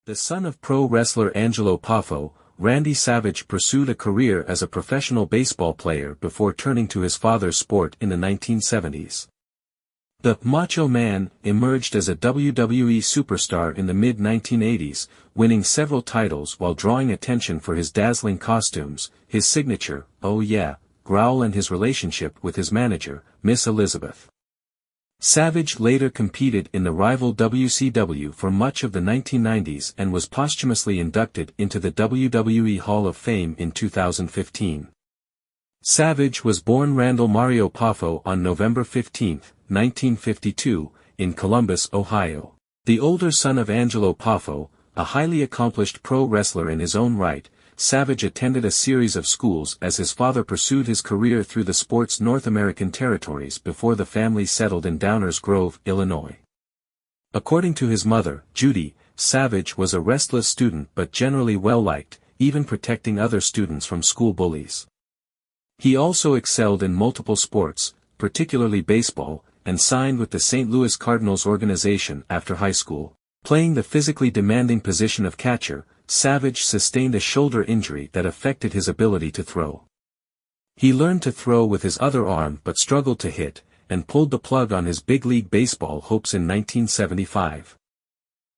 The son of pro wrestler Angelo Poffo, Randy Savage pursued a career as a professional baseball player before turning to his father's sport in the 1970s. The Macho Man emerged as a WWE superstar in the mid-1980s, winning several titles while drawing attention for his dazzling costumes, his signature, "Oh yeah," growl and his relationship with his manager, Miss Elizabeth. Savage later competed in the rival WCW for much of the 1990s and was posthumously inducted into the WWE Hall of Fame in 2015. Savage was born Randall Mario Poffo on November 15, 1952, in Columbus, Ohio. The older son of Angelo Poffo, a highly accomplished pro wrestler in his own right, Savage attended a series of schools as his father pursued his career through the sport's North American territories before the family settled in Downers Grove, Illinois. According to his mother, Judy, Savage was a restless student but generally well-liked, even protecting other students from school bullies. He also excelled in multiple sports, particularly baseball, and signed with the St. Louis Cardinals organization after high school. Playing the physically demanding position of catcher, Savage sustained a shoulder injury that affected his ability to throw. He learned to throw with his other arm but struggled to hit, and pulled the plug on his big league baseball hopes in 1975.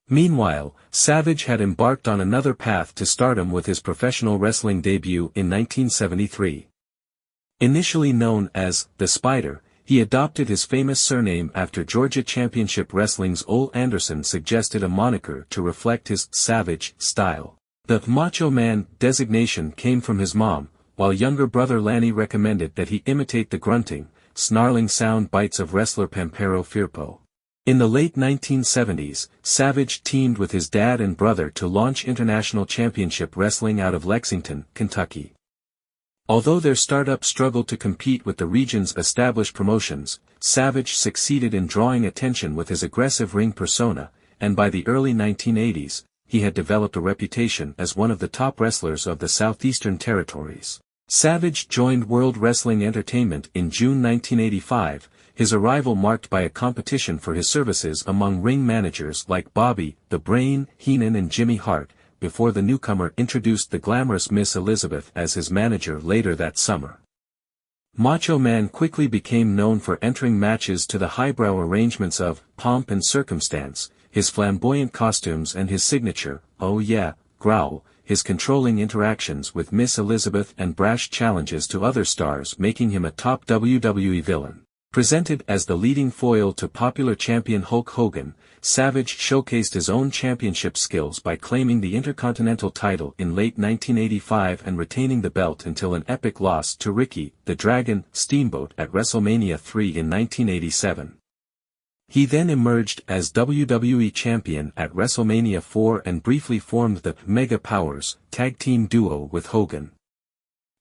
Meanwhile, Savage had embarked on another path to stardom with his professional wrestling debut in 1973. Initially known as The Spider, he adopted his famous surname after Georgia Championship Wrestling's Ole Anderson suggested a moniker to reflect his savage style. The Macho Man designation came from his mom, while younger brother Lanny recommended that he imitate the grunting, snarling sound bites of wrestler Pampero Firpo. In the late 1970s, Savage teamed with his dad and brother to launch International Championship Wrestling out of Lexington, Kentucky. Although their startup struggled to compete with the region's established promotions, Savage succeeded in drawing attention with his aggressive ring persona, and by the early 1980s, he had developed a reputation as one of the top wrestlers of the Southeastern Territories. Savage joined World Wrestling Entertainment in June 1985, his arrival marked by a competition for his services among ring managers like Bobby, the Brain, Heenan and Jimmy Hart, before the newcomer introduced the glamorous Miss Elizabeth as his manager later that summer. Macho Man quickly became known for entering matches to the highbrow arrangements of Pomp and Circumstance, his flamboyant costumes and his signature, "Oh yeah," growl, his controlling interactions with Miss Elizabeth and brash challenges to other stars making him a top WWE villain. Presented as the leading foil to popular champion Hulk Hogan, Savage showcased his own championship skills by claiming the Intercontinental title in late 1985 and retaining the belt until an epic loss to Ricky, the Dragon, Steamboat at WrestleMania 3 in 1987. He then emerged as WWE Champion at WrestleMania 4 and briefly formed the Mega Powers tag team duo with Hogan.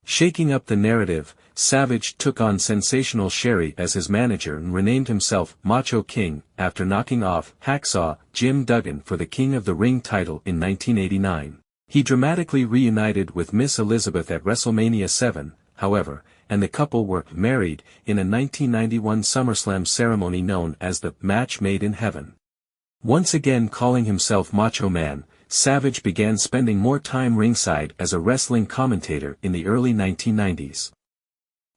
Shaking up the narrative, Savage took on Sensational Sherry as his manager and renamed himself Macho King after knocking off Hacksaw Jim Duggan for the King of the Ring title in 1989. He dramatically reunited with Miss Elizabeth at WrestleMania 7, however, and the couple were married in a 1991 SummerSlam ceremony known as the Match Made in Heaven. Once again calling himself Macho Man, Savage began spending more time ringside as a wrestling commentator in the early 1990s.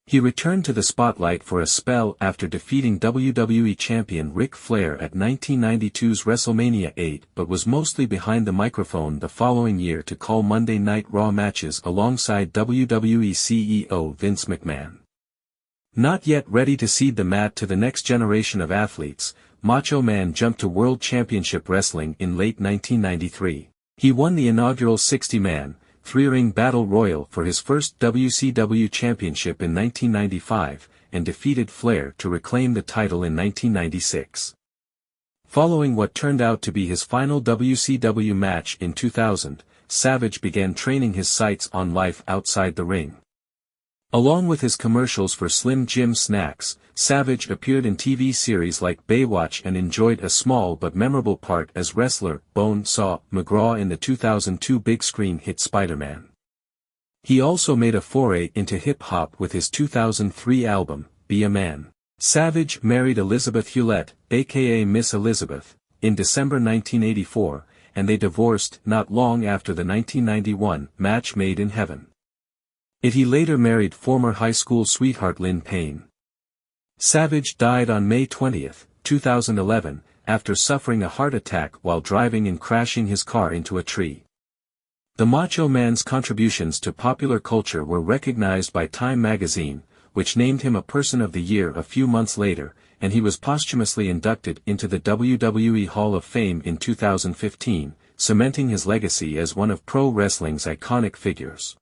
He returned to the spotlight for a spell after defeating WWE champion Ric Flair at 1992's WrestleMania 8 but was mostly behind the microphone the following year to call Monday Night Raw matches alongside WWE CEO Vince McMahon. Not yet ready to cede the mat to the next generation of athletes, Macho Man jumped to World Championship Wrestling in late 1993. He won the inaugural 60-man, three-ring Battle Royal for his first WCW championship in 1995, and defeated Flair to reclaim the title in 1996. Following what turned out to be his final WCW match in 2000, Savage began training his sights on life outside the ring. Along with his commercials for Slim Jim snacks, Savage appeared in TV series like Baywatch and enjoyed a small but memorable part as wrestler Bone Saw McGraw in the 2002 big-screen hit Spider-Man. He also made a foray into hip-hop with his 2003 album, Be a Man. Savage married Elizabeth Hewlett, aka Miss Elizabeth, in December 1984, and they divorced not long after the 1991 match Made in Heaven. He later married former high school sweetheart Lynn Payne. Savage died on May 20, 2011, after suffering a heart attack while driving and crashing his car into a tree. The Macho Man's contributions to popular culture were recognized by Time magazine, which named him a Person of the Year a few months later, and he was posthumously inducted into the WWE Hall of Fame in 2015, cementing his legacy as one of pro wrestling's iconic figures.